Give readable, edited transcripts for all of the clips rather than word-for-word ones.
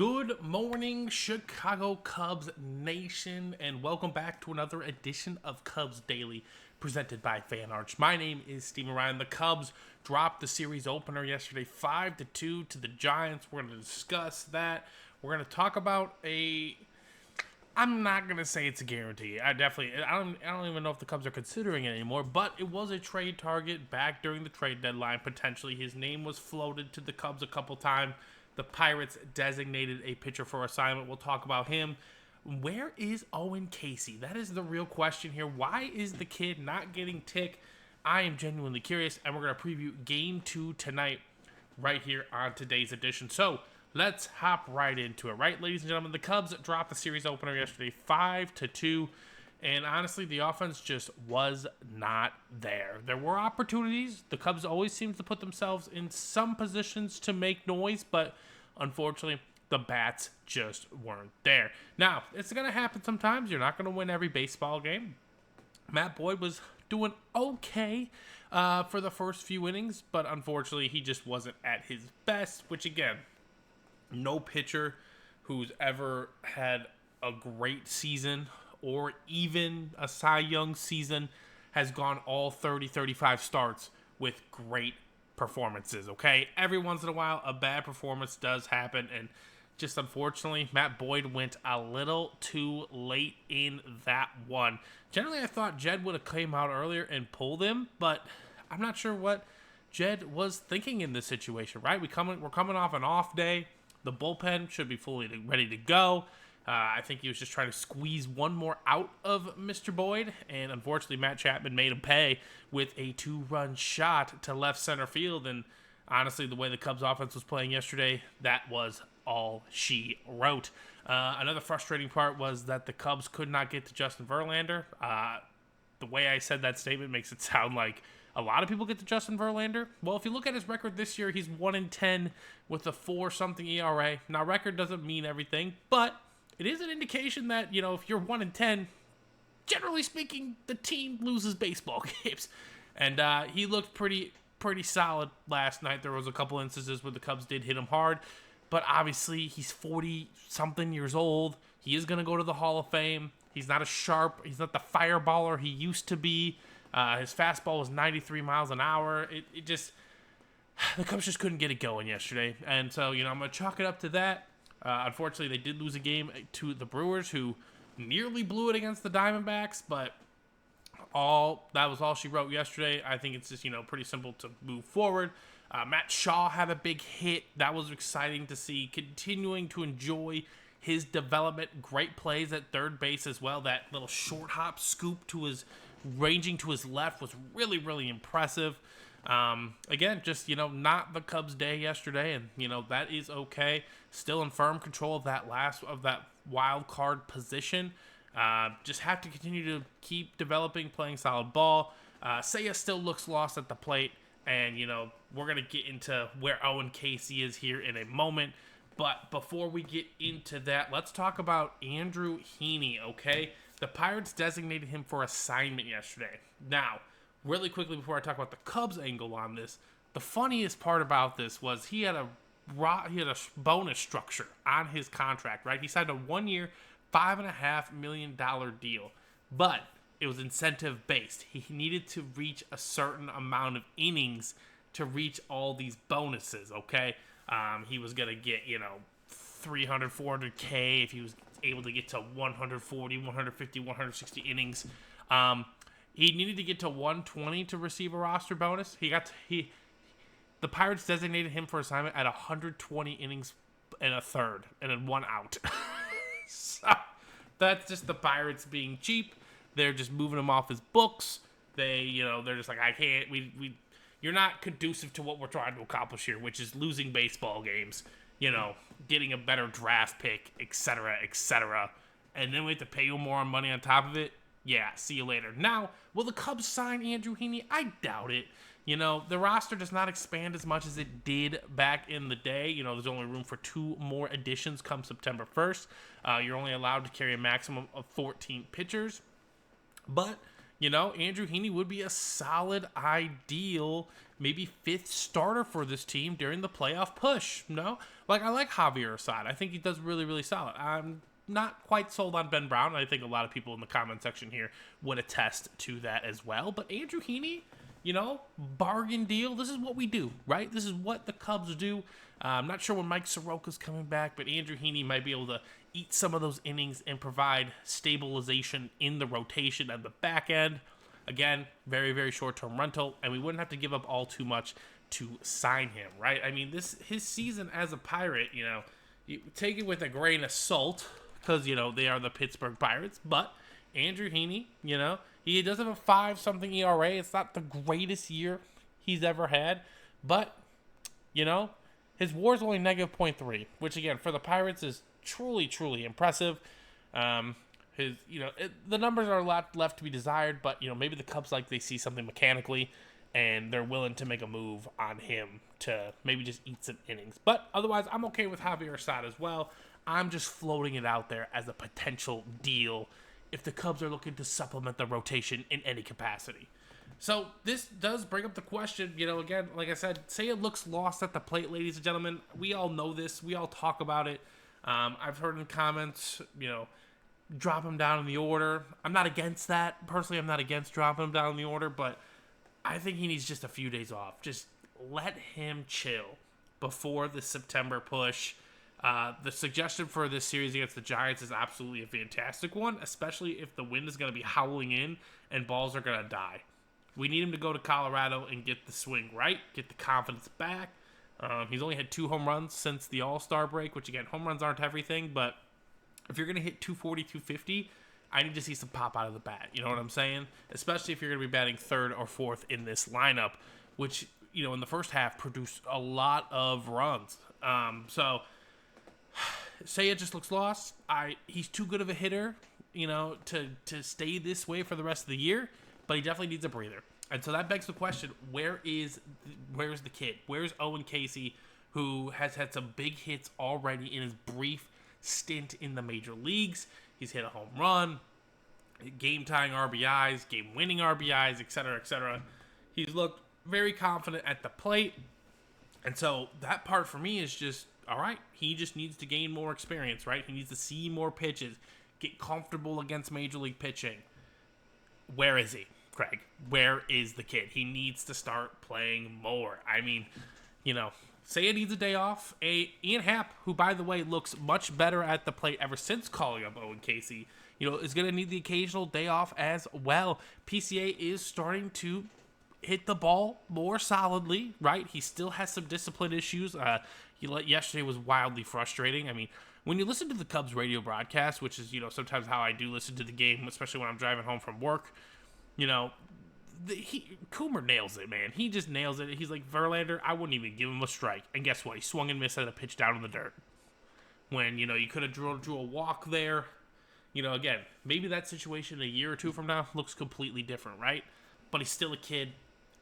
Good morning, Chicago Cubs Nation, and welcome back to another edition of Cubs Daily, presented by FanArch. My name is Steven Ryan. The Cubs dropped the series opener yesterday, 5-2 to the Giants. We're going to discuss that. We're going to talk about I'm not going to say it's a guarantee. I don't even know if the Cubs are considering it anymore, but it was a trade target back during the trade deadline, potentially. His name was floated to the Cubs a couple times. The Pirates designated a pitcher for assignment. We'll talk about him. Where is Owen Casey? That is the real question here. Why is the kid not getting tick? I am genuinely curious, and we're going to preview Game 2 tonight right here on today's edition. So let's hop right into it, right, ladies and gentlemen? The Cubs dropped the series opener yesterday 5-2, and honestly, the offense just was not there. There were opportunities. The Cubs always seem to put themselves in some positions to make noise, but unfortunately, the bats just weren't there. Now, it's going to happen sometimes. You're not going to win every baseball game. Matt Boyd was doing okay for the first few innings, but unfortunately, he just wasn't at his best, which again, no pitcher who's ever had a great season or even a Cy Young season has gone all 30, 35 starts with great performances, okay? Every once in a while, a bad performance does happen, and just unfortunately, Matt Boyd went a little too late in that one. Generally, I thought Jed would have came out earlier and pulled him, but I'm not sure what Jed was thinking in this situation, right? We're coming off an off day. The bullpen should be fully ready to go. I think he was just trying to squeeze one more out of Mr. Boyd, and unfortunately, Matt Chapman made him pay with a 2-run shot to left center field, and honestly, the way the Cubs offense was playing yesterday, that was all she wrote. Another frustrating part was that the Cubs could not get to Justin Verlander. The way I said that statement makes it sound like a lot of people get to Justin Verlander. Well, if you look at his record this year, he's 1-10 with a 4-something ERA. Now, record doesn't mean everything, but it is an indication that, if you're 1-10, generally speaking, the team loses baseball games. And he looked pretty solid last night. There was a couple instances where the Cubs did hit him hard, but obviously he's 40-something years old. He is going to go to the Hall of Fame. He's not he's not the fireballer he used to be. His fastball was 93 miles an hour. The Cubs just couldn't get it going yesterday. And so, I'm going to chalk it up to that. Unfortunately, they did lose a game to the Brewers, who nearly blew it against the Diamondbacks, but that was all she wrote yesterday. I think it's just, pretty simple to move forward. Matt Shaw had a big hit. That was exciting to see. Continuing to enjoy his development. Great plays at third base as well. That little short hop scoop ranging to his left was really, really impressive. Again, just, not the Cubs' day yesterday, and, that is okay. Still in firm control of that wild card position. Just have to continue to keep developing, playing solid ball. Seiya still looks lost at the plate, and, we're going to get into where Owen Casey is here in a moment. But before we get into that, let's talk about Andrew Heaney, okay? The Pirates designated him for assignment yesterday. Now, really quickly before I talk about the Cubs angle on this, the funniest part about this was he had a bonus structure on his contract, right? He signed a 1-year, $5.5 million deal, but it was incentive based. He needed to reach a certain amount of innings to reach all these bonuses, okay? He was going to get, 300, 400K if he was able to get to 140, 150, 160 innings. He needed to get to 120 to receive a roster bonus. The Pirates designated him for assignment at 120 innings and a third, and then 1 out. So that's just the Pirates being cheap. They're just moving him off his books. They're just like, I can't. You're not conducive to what we're trying to accomplish here, which is losing baseball games. Getting a better draft pick, etc., etc. And then we have to pay you more money on top of it. Yeah, see you later. Now, will the Cubs sign Andrew Heaney? I doubt it. The roster does not expand as much as it did back in the day. There's only room for 2 more additions come September 1st. You're only allowed to carry a maximum of 14 pitchers. But, Andrew Heaney would be a solid, ideal, maybe 5th starter for this team during the playoff push. No? Like, I like Javier Assad. I think he does really, really solid. I'm not quite sold on Ben Brown. I think a lot of people in the comment section here would attest to that as well. But Andrew Heaney, bargain deal. This is what we do, right? This is what the Cubs do. I'm not sure when Mike Soroka's coming back, but Andrew Heaney might be able to eat some of those innings and provide stabilization in the rotation at the back end. Again, very, very short-term rental, and we wouldn't have to give up all too much to sign him, right? I mean, his season as a Pirate, you take it with a grain of salt because, they are the Pittsburgh Pirates, but Andrew Heaney, he does have a 5-something ERA. It's not the greatest year he's ever had, but, his WAR is only negative .3, which, again, for the Pirates is truly, truly impressive. The numbers are a lot left to be desired, but, maybe the Cubs they see something mechanically and they're willing to make a move on him to maybe just eat some innings. But otherwise, I'm okay with Javier Assad as well. I'm just floating it out there as a potential deal if the Cubs are looking to supplement the rotation in any capacity. So this does bring up the question, again, like I said, say it looks lost at the plate, ladies and gentlemen. We all know this. We all talk about it. I've heard in comments, drop him down in the order. I'm not against that. Personally, I'm not against dropping him down in the order, but I think he needs just a few days off. Just let him chill before the September push. The suggestion for this series against the Giants is absolutely a fantastic one, especially if the wind is going to be howling in and balls are going to die. We need him to go to Colorado and get the swing right, get the confidence back. He's only had 2 home runs since the All-Star break, which, again, home runs aren't everything, but if you're going to hit 240, 250, I need to see some pop out of the bat. You know what I'm saying? Especially if you're going to be batting 3rd or 4th in this lineup, which, in the first half produced a lot of runs. So, say it just looks lost. He's too good of a hitter, to stay this way for the rest of the year, but he definitely needs a breather. And so that begs the question, where's the kid? Where's Owen Casey, who has had some big hits already in his brief stint in the major leagues? He's hit a home run, game-tying RBIs, game-winning RBIs, etc., etc. He's looked very confident at the plate. And so that part for me is just, all right, he just needs to gain more experience, right? He needs to see more pitches, get comfortable against major league pitching. Where is he, Craig? Where is the kid? He needs to start playing more. I mean, say it needs a day off. Ian Happ, who, by the way, looks much better at the plate ever since calling up Owen Casey, is going to need the occasional day off as well. PCA is starting to hit the ball more solidly, right? He still has some discipline issues. Yesterday was wildly frustrating. I mean, when you listen to the Cubs radio broadcast, which is, sometimes how I do listen to the game, especially when I'm driving home from work, Coomer nails it, man. He just nails it. He's like, Verlander, I wouldn't even give him a strike. And guess what? He swung and missed at a pitch down in the dirt. When, you could have drew a walk there. Again, maybe that situation a year or 2 from now looks completely different, right? But he's still a kid,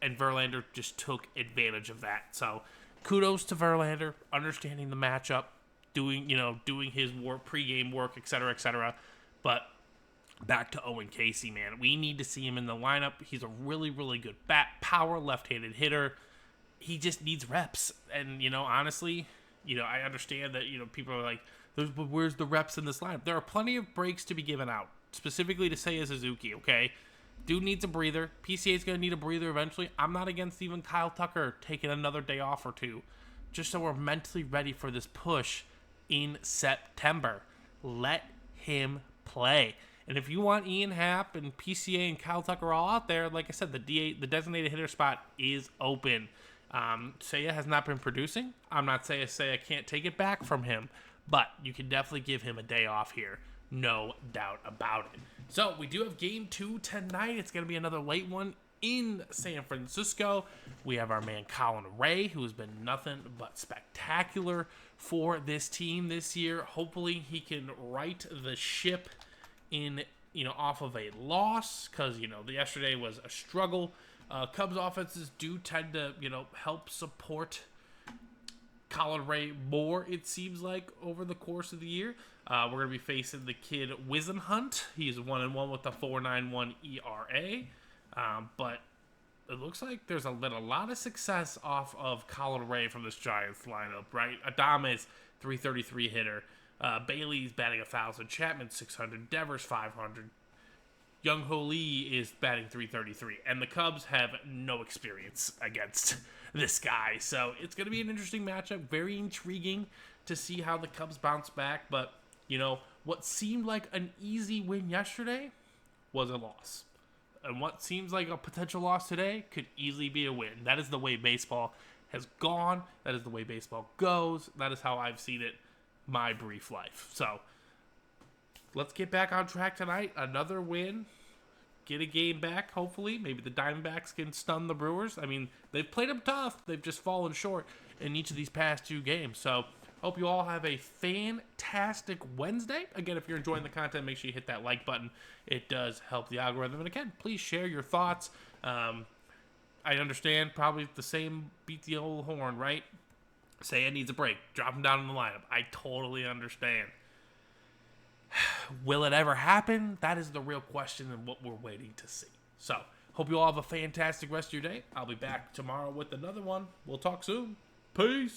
and Verlander just took advantage of that. So, kudos to Verlander, understanding the matchup, doing his pregame work, etc., etc. But back to Owen Casey, man. We need to see him in the lineup. He's a really, really good bat power, left-handed hitter. He just needs reps. And, honestly, I understand that, people are like, where's the reps in this lineup? There are plenty of breaks to be given out, specifically to Seiya Suzuki, okay? Dude needs a breather. PCA's going to need a breather eventually. I'm not against even Kyle Tucker taking another day off or 2, just so we're mentally ready for this push in September. Let him play. And if you want Ian Happ and PCA and Kyle Tucker all out there, like I said, the designated hitter spot is open. Seiya has not been producing. I'm not saying Seiya can't take it back from him, but you can definitely give him a day off here. No doubt about it. So we do have game 2 tonight. It's going to be another late one in San Francisco. We have our man Colin Ray, who has been nothing but spectacular for this team this year. Hopefully he can right the ship in, off of a loss, because, yesterday was a struggle. Cubs offenses do tend to, help support Colin Ray more, it seems like, over the course of the year. We're going to be facing the kid Wisenhunt. He's 1-1 with a 4.91 ERA. But it looks like there's been a lot of success off of Colin Ray from this Giants lineup, right? Adames 333 hitter. Bailey's batting 1,000. Chapman 600. Devers 500. Young Ho Lee is batting 333, and the Cubs have no experience against this guy. So it's going to be an interesting matchup. Very intriguing to see how the Cubs bounce back. But, what seemed like an easy win yesterday was a loss. And what seems like a potential loss today could easily be a win. That is the way baseball has gone. That is the way baseball goes. That is how I've seen it my brief life. So let's get back on track tonight. Another win. Get a game back, hopefully. Maybe the Diamondbacks can stun the Brewers. I mean, they've played them tough. They've just fallen short in each of these past 2 games. So hope you all have a fantastic Wednesday. Again, if you're enjoying the content, make sure you hit that like button. It does help the algorithm. And again, please share your thoughts. I understand probably the same beat the old horn, right? Say it needs a break. Drop him down in the lineup. I totally understand. Will it ever happen? That is the real question and what we're waiting to see. So, hope you all have a fantastic rest of your day. I'll be back tomorrow with another one. We'll talk soon. Peace.